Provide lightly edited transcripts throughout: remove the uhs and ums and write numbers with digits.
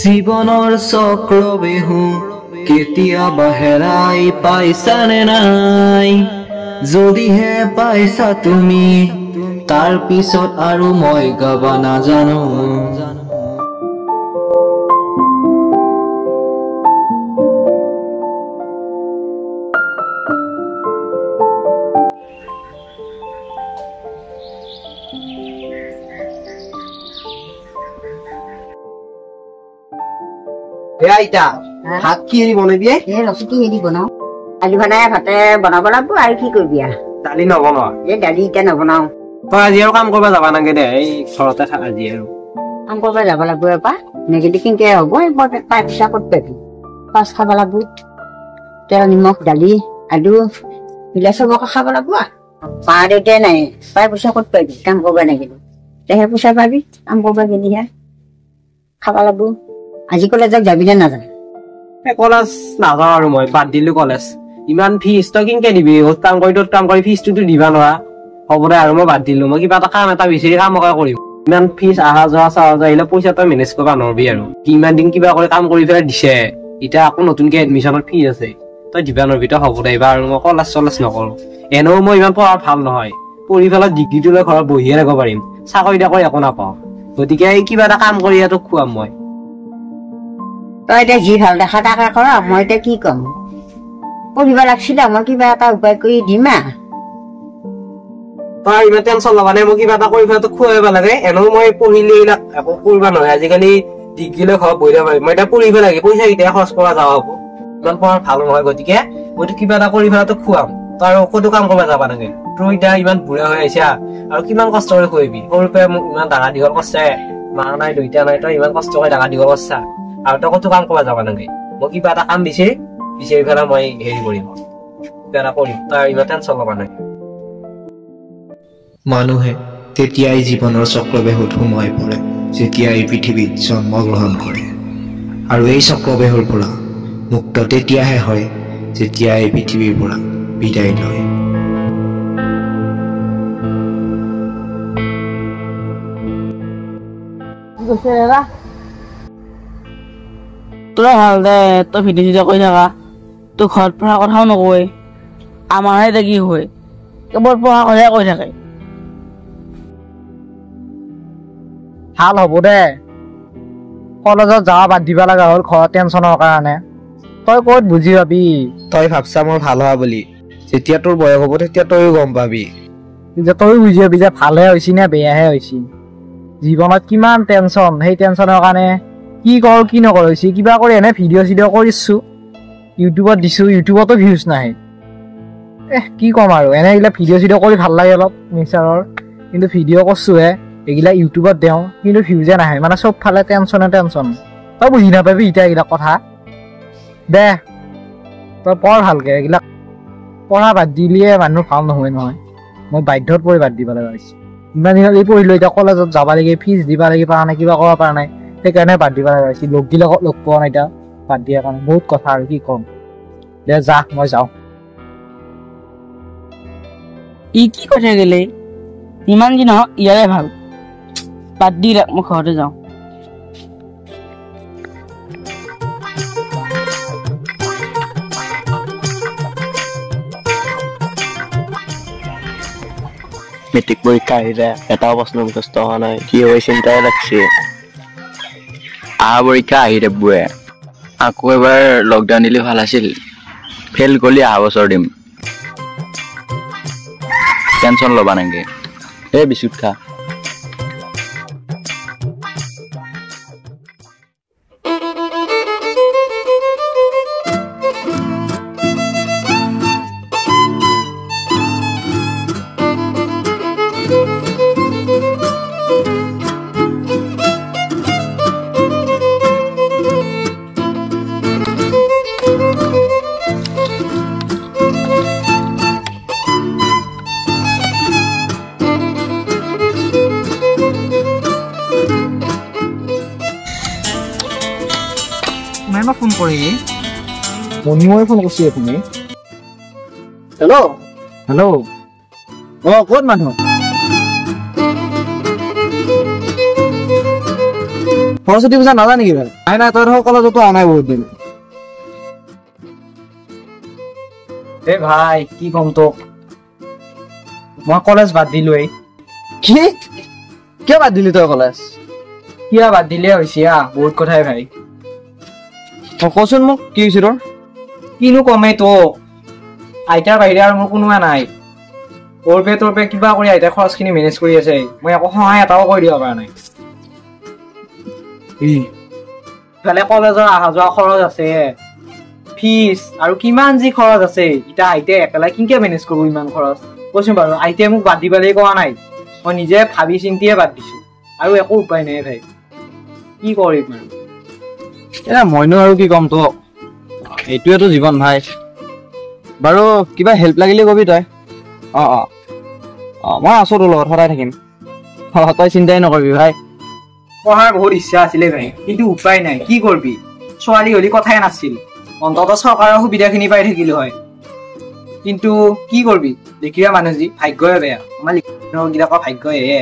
জীৱনৰ চক্ৰবেহু কেতিয়াবা হেৰাই পাইছানে নাই যদিহে পাইছা তুমি তাৰ পিছত আৰু মই গাব নাজানো আইতা ভাত কি হেৰি বনাবি ৰচি কি হেৰি বনাও দালি বনাই ভাতে বনাব লাগিব আৰু কি কৰিবি দালি নবনাও দালি এতিয়া নবনাও তই আজি আৰু কাম কৰিব যাবা নাগে দে এই ঘৰতে থাক আজি আৰু কাম কৰিব যাব লাগিব এবাৰ নেগেটি কিনকে হ'ব পাই পিছা ক'ত পাবি পাঁচ খাব লাগিব তেল নিমখ দালি আলু মিলাই চবকে খাব লাগিব পা দেউতাই নাই পাই পইচা ক'ত পাবি কাম কৰিব নাগিলো তেহে পইচা পাবি কাম কৰিব গেলিহে খাব লাগিব আজি কলেজত যাবি নে নাযায় কলেজ নাযাওঁ আৰু মই বাদ দিলো কলেজ ইমান ফিজ তই কিনকে দিবি অত কাম কৰি ফিজটোতো দিবা নোৱাৰা হ'ব দে আৰু মই বাদ দিলো মই কিবা এটা কাম এটা বিচাৰি কাম কৰিম ইমান ফিজ অহা যোৱা আহিলে পইচা তই মেনেজ কৰিব নোৱাৰবি আৰু ইমান দিন কিবা কৰি কাম কৰি পেলাই দিছে এতিয়া আকৌ নতুনকে এডমিশ্যনৰ ফিজ আছে তই দিবা নোৱাৰবি তই হ'ব দে এইবাৰ আৰু মই কলেজ চলেজ নকৰো এনেও মই ইমান পঢ়া ভাল নহয় পঢ়ি পেলাই ডিগ্ৰীটো লৈ ঘৰত বহিয়ে ৰাখিব পাৰিম চাকৰি তাকৰি একো নাপাওঁ গতিকে কিবা এটা কাম কৰি তোক খুৱাম মই তই এতিয়া যি ভাল দেখা তাকে কৰ মই এতিয়া কি কম পঢ়িব লাগিছিলে মই কিবা এটা উপায় কৰি দিম তই ইমান টেনচন ল'বা নাই মই কিবা এটা কৰি পেলাই তোক খুৱাব লাগে এনেও মই পঢ়িলে এইবিলাক একো কৰিব নহয় আজিকালি ডিগ্ৰী লৈ ঘৰত বহি থাকিব পাৰিম মই এতিয়া পঢ়িব লাগে পইচা কেতিয়া খৰচ কৰা যাওঁ হ'ব ইমান পঢ়া ভাল নহয় গতিকে মই তোক কিবা এটা কৰি পেলাই তোক খুৱাম তই আৰু ক'তো কাম কৰিব যাবা নাগে তোৰ এতিয়া ইমান বুঢ়া হৈ আহিছা আৰু কিমান কষ্ট কৰি খুৱাবি সৰুৰ পৰা মোক ইমান ডাঙৰ দীঘল কৰিছে মা নাই দুইটা নাই তই ইমান কষ্ট কৰি ডাঙৰ দীঘল কৰিছা আৰু তই ক'তো কাম কৰিব যাবা নাগে মই কিবা এটা কাম বিচাৰি পেলাই মই হেৰি কৰিম কিবা এটা কৰিম তই ইমান টেনচন ল'বা নাগে মানুহে তেতিয়াই জীৱনৰ চক্ৰবেহুত সোমাই পৰে যেতিয়া এই পৃথিৱীত জন্মগ্ৰহণ কৰে আৰু এই চক্ৰবেহুৰ পৰা মুক্ত তেতিয়াহে হয় যেতিয়া এই পৃথিৱীৰ পৰা বিদায় লয় তোৰা ভাল দে তই ভিডিঅ' চিডিঅ' কৰি থাকা তোৰ ঘৰত পঢ়া কথাও নকয় আমাৰহে এতিয়া কি হয় কেৱল পঢ়া কথাহে কৈ থাকে ভাল হ'ব দে কলেজত যাৱা বাদ দিব লগা হ'ল ঘৰৰ টেনচনৰ কাৰণে তই ক'ত বুজি পাবি তই ভাবছা মোৰ ভাল হোৱা বুলি যেতিয়া তোৰ বয়স হ'ব তেতিয়া তইও গম পাবি যে তই বুজি পাবি যে ভালহে হৈছি নে বেয়াহে হৈছি জীৱনত কিমান টেনচন সেই টেনচনৰ কাৰণে কি কৰো কি নকৰো হৈছি কিবা কৰি এনে ভিডিঅ' চিডিঅ' কৰিছো ইউটিউবত দিছো ইউটিউবতো ভিউজ নাহে কি কম আৰু এনে এইবিলাক ভিডিঅ' চিডিঅ' কৰি ভাল লাগে অলপ নেচাৰৰ কিন্তু ভিডিঅ' কৰছোহে এইগিলা ইউটিউবত দেওঁ কিন্তু ভিউজে নাহে মানে চব ফালে টেনচনে টেনচন তই বুজি নাপাবি এতিয়া এইবিলাক কথা দে তই পঢ় ভালকে এইবিলাক পঢ়া বাদ দিলিয়ে মানুহ ভাল নহয় নহয় মই বাধ্যত পৰি বাদ দিব লগা হৈছে ইমান দিনত এই পঢ়িলো এতিয়া কলেজত যাব লাগে ফিজ দিব লাগে পৰা নাই কিবা কৰিব পৰা নাই সেইকাৰণে বাদ দিব লগা হৈছে লগগিলাকক লগ পোৱা নাই এতিয়া বাদ দিয়াৰ কাৰণে বহুত কথা আৰু কি ক'ম দে যা মই যাওঁ ই কি কথা গেলে ইমান কি নহওক ইয়াৰে ভাল বাদ দি ৰাখ মই ঘৰতে যাওঁ মেট্ৰিক পৰীক্ষা আহিলে এটাও প্ৰশ্ন মুখস্থ হোৱা নাই কি হৈ চিন্তাই লাগছে পৰীক্ষা আহি থাকবোৱে আকৌ এবাৰ লকডাউন দিলে ভাল আছিল ফেইল কৰিলে অহা বছৰ দিম টেনচন ল'বা নাগে এই বিস্কুট খা কোনে ফোন কৰি মণিময়ে ফোন কৰিছে আপুনি হেল্ল' হেল্ল' ক'ত মানুহ সৰস্বতী পূজা নাজান নেকি ভাই? নাই তই ধৰ কলেজতো অহা নাই বহুত দিন। এ ভাই কি কম তোক, মই কলেজ বাদ দিলোৱেই। কি কিয় বাদ দিলি তই কলেজ? কিয় বাদ দিলে হৈছে বহুত কথাই ভাই। কচোন মোক কি হৈছে তোৰ? কিনো কমেই তোক, আইতাৰ বাহিৰে আৰু মোৰ কোনোবা নাই। তোৰ পে কিবা কৰি আইতাৰ খৰচখিনি মেনেজ কৰি আছে, মই একো সহায় এটাও কৰি দিব পৰা নাই। ইফালে কলেজৰ অহা যোৱা খৰচ আছে, ফিজ আৰু কিমান যি খৰচ আছে। এতিয়া আইতাই একেলাই কিনকে মেনেজ কৰিব ইমান খৰচ কচোন বাৰু? আইতাই মোক বাদ দিবলৈ কোৱা নাই, মই নিজে ভাবি চিন্তিয়ে বাদ দিছো, আৰু একো উপায় নাই ভাই। কি কৰিম আৰু মইনো আৰু কি কম তোক, এইটোৱেতো জীৱন ভাই। বাৰু কিবা হেল্প লাগিলে কবি তই। মই আছো তোৰ লগত, সদায় থাকিম। তই চিন্তাই নকৰিবি ভাই। পঢ়াৰ বহুত ইচ্ছা আছিলে ভাই, কিন্তু উপায় নাই। কি কৰিবি, ছোৱালী হলি কথাই নাছিল, অন্তত চৰকাৰৰ সুবিধাখিনি পাই থাকিলো হয়। কিন্তু কি কৰিবি, দেখিবা মানুহ যি ভাগ্যই বেয়া, আমাৰ লিখিতৰ ভাগ্যই হে।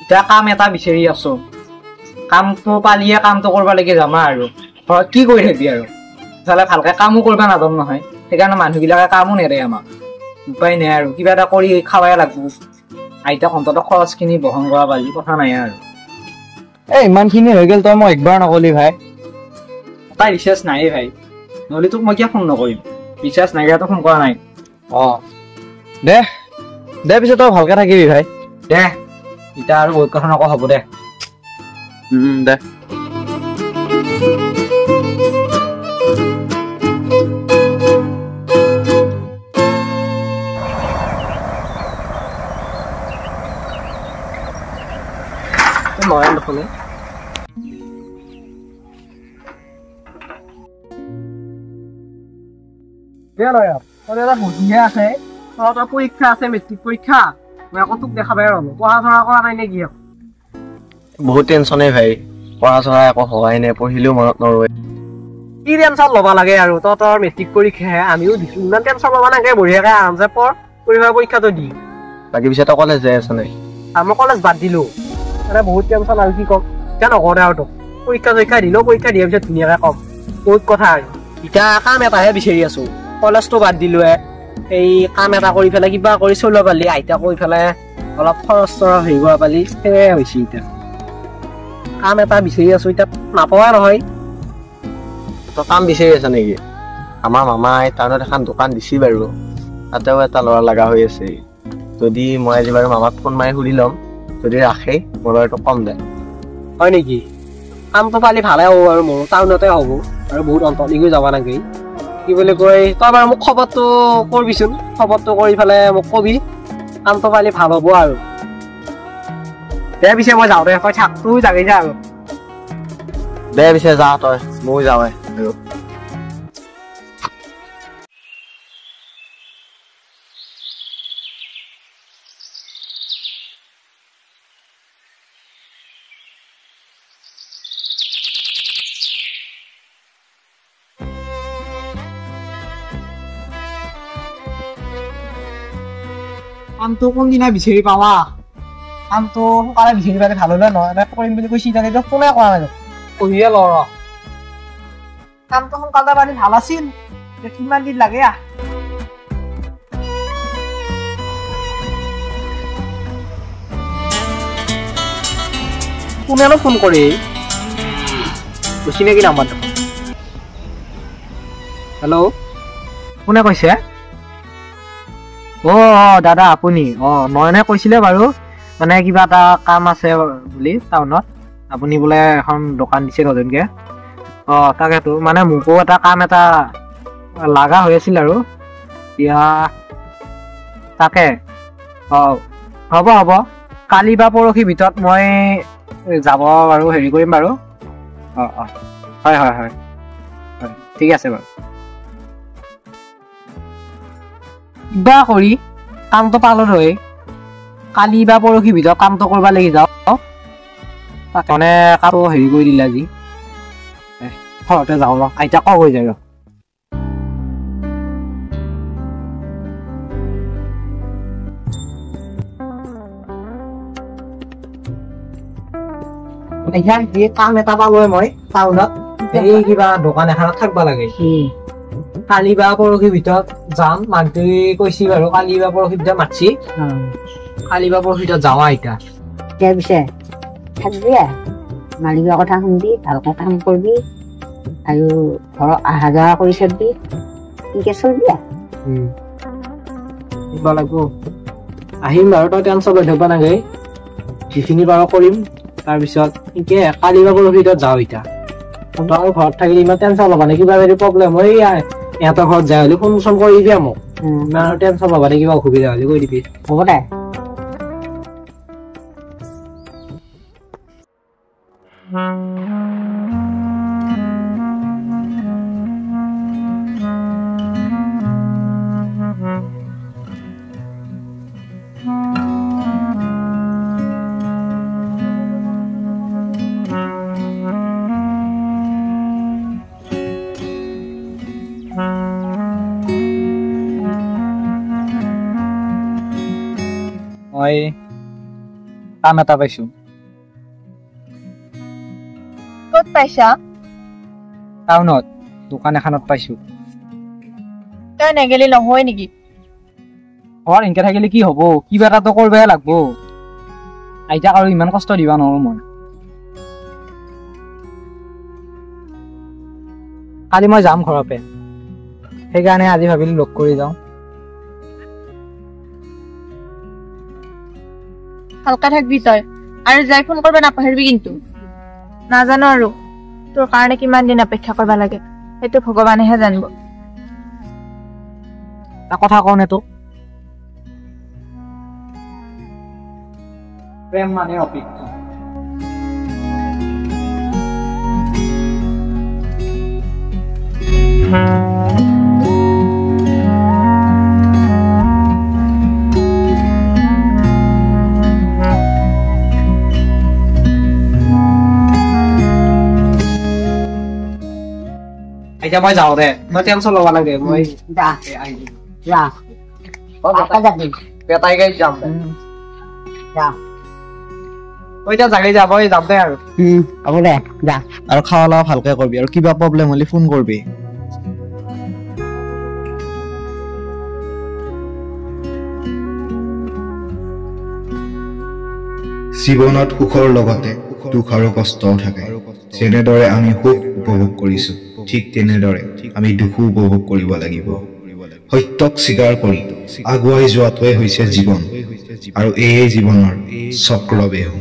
এতিয়া কাম এটা বিচাৰি আছো, কামটো পালিয়ে কামটো কৰিব লাগে যামা আৰু ঘৰত কি কৰি থাকিবি আৰু। ইফালে ভালকে কামো কৰিব নাজানো নহয়, সেইকাৰণে মানুহবিলাকে কামো নেৰে আমাক। উপায় নাই আৰু কিবা এটা কৰি খাবাই লাগব। আইতাক অন্তত খৰচখিনি বহন কৰা পালি কথা নাই আৰু। ইমানখিনি হৈ গ'ল, তই মই একবাৰ নকলি ভাই। তাই ৰিচাৰ্জ নাই ভাই, নহ'লে তোক মই কিয় ফোন নকৰিম? ৰিচাৰ্জ নাই তো ফোন কৰা নাই। দে পিছে তই ভালকে থাকিবি ভাই। দে এতিয়া আৰু বহুত কথা নকওঁ, হ'ব দে। দে নয়ন দেখোনে বুদ্ধিহে আছে। তহঁতৰ পৰীক্ষা আছে, মেট্ৰিক পৰীক্ষা, মই আকৌ তোক দেখাবাই ৰলো। পঢ়া চঢ়া কৰা নাই নে কি? বহুত টেনচনে ভাই, পঢ়া চঢ়া একো হোৱাই নাই, পঢ়িলেও মনত নৰয়। কি টেনচন ল'ব লাগে আৰু, তহঁতৰ মেট্ৰিক পৰীক্ষাহে, আমিও দিছো। ইমান টেনচন ল'ব নালাগে, বঢ়িয়াকে আৰামছে পঢ়, পৰীক্ষাটো দি। বাকী পিছে তই কলেজ যাই আছ নাই? মই কলেজ বাদ দিলো, মানে বহুত টেনচন আৰু কি কম। এতিয়া নকওঁ দে আৰু তোক, পৰীক্ষা দিলো, পৰীক্ষা দিয়াৰ পিছত ধুনীয়াকে কম বহুত কথা। আৰু এতিয়া কাম এটাহে বিচাৰি আছো, কলেজটো বাদ দিলোৱে, এই কাম এটা কৰি পেলাই কিবা কৰি চলিব পালি, আইতা কৈ পেলাই অলপ খৰচ চৰচ হেৰি কৰা পালি, সেয়াই হৈছে। এতিয়া কাম এটা বিচাৰি আছো, এতিয়া নাপোৱা নহয়। তই কাম বিচাৰি আছ নেকি? আমাৰ মামাই টাউনত এখন দোকান দিছি বাৰু, তাতেও এটা ল'ৰা লগা হৈ আছে। যদি মই আজি বাৰু মামাক ফোন মাৰি সুধি ল'ম, যদি ৰাখে মই বাৰু তোক কম দে। হয় নেকি? কামটো পালি ভালে হ'ব আৰু মোৰো টাউনতে হ'ব, আৰু বহুত অন্তলিগো যাব লাগে। কি বুলি কয়, তই বাৰু মোক খবৰটো কৰিবিচোন, খবৰটো কৰি পেলাই মোক কবি, কামটো পালি ভাল হ'ব আৰু। দে পিছে মই যাওঁ দে, তই থাক, তোৰ যাবি যা আৰু। দে পিছে যা তই, ময়ো যাওঁ আৰু। কামটো কোনদিনা বিচাৰি পাৱা? কামটো সোনকালে বিচাৰি পালে ভাল হ'লে নহয়, কৰিম বুলি কৈছি তাতে ফোনে কৰা নাই, পঢ়িয়ে ল ৰ। কামটো সোনকালে পালে ভাল আছিল, কিমান দিন লাগে। কোনেনো ফোন কৰে? কৈছি নেকি নাম্বাৰটো? হেল্ল', কোনে কৈছে? দাদা আপুনি? নয়নে কৈছিলে বাৰু, মানে কিবা এটা কাম আছে বুলি টাউনত, আপুনি বোলে এখন দোকান দিছে নতুনকে। তাকেতো, মানে মোকো এটা কাম এটা লাগা হৈ আছিল আৰু এতিয়া তাকে। হ'ব কালি বা পৰহি ভিতৰত মই যাব বাৰু, হেৰি কৰিম বাৰু। হয় ঠিক আছে বাৰু। কিবা কৰি কামটো পালো নহয়, কালি বা পৰহি ভিতৰত কামটো কৰিব লাগি যাওঁ। মানে কামটো হেৰি কৰি দিলে আজি, ঘৰতে যাওঁ ৰ, আইতা কক হৈ যায় ৰ। এতিয়া এই কাম এটা পালোৱে মই টাউনত এই কিবা দোকান এখনত থাকবা লাগে কালি বা পৰহি ভিতৰত যাম মানুহটোৱে কৈছি বাৰু কালি বা পৰহি ভিতৰত মাতছি কালি বা পৰহি ভিতৰত যাওঁ এতিয়া এতিয়া পিছে থাকবি মালিকৰ কথা শুনবি ভালকে কাম কৰবি আৰু ঘৰত অহা যোৱা কৰি থাকিবি ঠিকে চলবি দিব লাগিব আহিম বাৰু তই টেনচন লৈ থাকিব নালাগে যিখিনি বাৰু কৰিম তাৰপিছত এনেকে কালি বা পৰহি ভিতৰত যাওঁ এতিয়া তই ঘৰত থাকিলে ইমান টেনচন ল'বা নে কিবা যদি প্ৰব্লেম হয় ইহঁতৰ ঘৰত যাই হ'লে ফোন চোন কৰি দিবি মোক ইমান টেনচন ল'বা নে কিবা অসুবিধা হ'লে কৈ দিবি হ'ব দে মই কাম এটা পাইছো ক'ত পাইছা টাউনত দোকান এখনত পাইছো তই নেগেলি নহয় নেকি ঘৰ এনেকে থাকিলে কি হব কিবা এটাতো কৰিবহে লাগব আইতাক আৰু ইমান কষ্ট দিবা নোৱাৰো মই কালি মই যাম ঘৰতে সেইকাৰণে আজি ভাবিলো লগ কৰি যাওঁ ভালকে থাকবি তই আৰু যাই ফোন কৰিব নাপাহৰিবি কিন্তু নাজানো আৰু তোৰ কাৰণে কিমান দিন অপেক্ষা কৰিব লাগে সেইটো ভগৱানেহে জানিব এটা কথা কওঁ নে তোক প্ৰেম মানে অপেক্ষা এতিয়া মই যাওঁ দে মই টেনচন ল'ব লাগে মই যা যা ভালকে যাবি পেটাই গাড়ীত যাম দে যা মই এতিয়া জাগাই যাব যাম দে আৰু হ'ব দে যা আৰু খাৱা লোৱা ভালকে কৰবি আৰু কিবা প্ৰব্লেম হ'লে ফোন কৰবি জীৱনত সুখৰ লগতে দুখ আৰু কষ্টও থাকে যেনেদৰে আমি সুখ উপভোগ কৰিছো ঠিক তেনেদৰে আমি দুখো উপভোগ কৰিব লাগিব সত্যক স্বীকাৰ কৰি আগুৱাই যোৱাটোৱে হৈছে জীৱন আৰু এয়ে জীৱনৰ চক্ৰবেহু